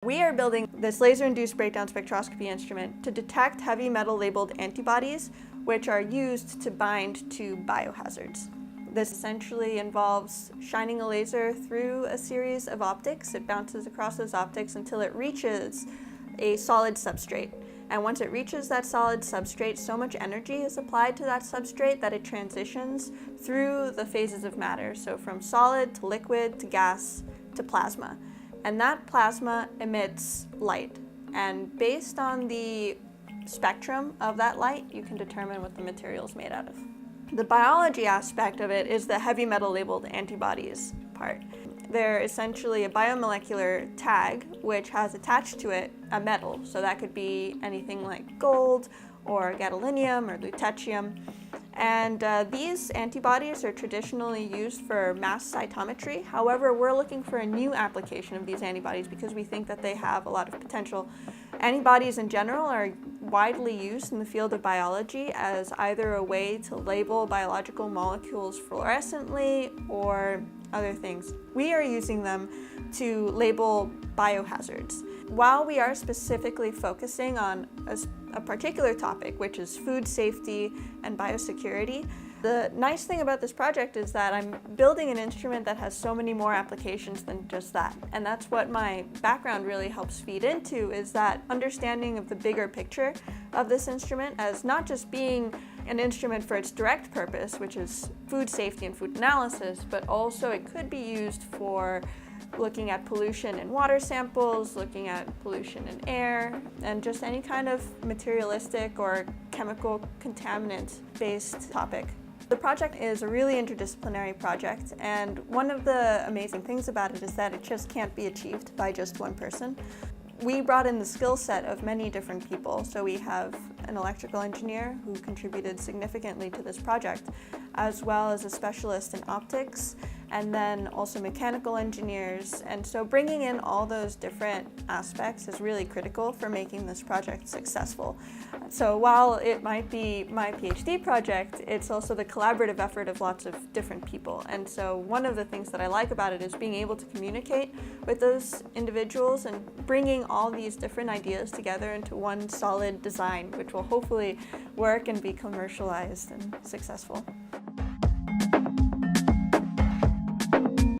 We are building this laser-induced breakdown spectroscopy instrument to detect heavy metal-labeled antibodies, which are used to bind to biohazards. This essentially involves shining a laser through a series of optics. It bounces across those optics until it reaches a solid substrate. And once it reaches that solid substrate, so much energy is applied to that substrate that it transitions through the phases of matter. So from solid to liquid to gas to plasma. And that plasma emits light. And based on the spectrum of that light, you can determine what the material is made out of. The biology aspect of it is the heavy metal labeled antibodies part. They're essentially a biomolecular tag which has attached to it a metal. So that could be anything like gold or gadolinium or lutetium. And these antibodies are traditionally used for mass cytometry. However, we're looking for a new application of these antibodies because we think that they have a lot of potential. Antibodies in general are widely used in the field of biology as either a way to label biological molecules fluorescently or other things. We are using them to label biohazards. While we are specifically focusing on a particular topic, which is food safety and biosecurity, the nice thing about this project is that I'm building an instrument that has so many more applications than just that. And that's what my background really helps feed into, is that understanding of the bigger picture of this instrument as not just being an instrument for its direct purpose, which is food safety and food analysis, but also it could be used for looking at pollution in water samples, looking at pollution in air, and just any kind of materialistic or chemical contaminant-based topic. The project is a really interdisciplinary project, and one of the amazing things about it is that it just can't be achieved by just one person. We brought in the skill set of many different people. So we have an electrical engineer who contributed significantly to this project, as well as a specialist in optics, and then also mechanical engineers. And so bringing in all those different aspects is really critical for making this project successful. So while it might be my PhD project, it's also the collaborative effort of lots of different people. And so one of the things that I like about it is being able to communicate with those individuals and bringing all these different ideas together into one solid design, which will hopefully work and be commercialized and successful.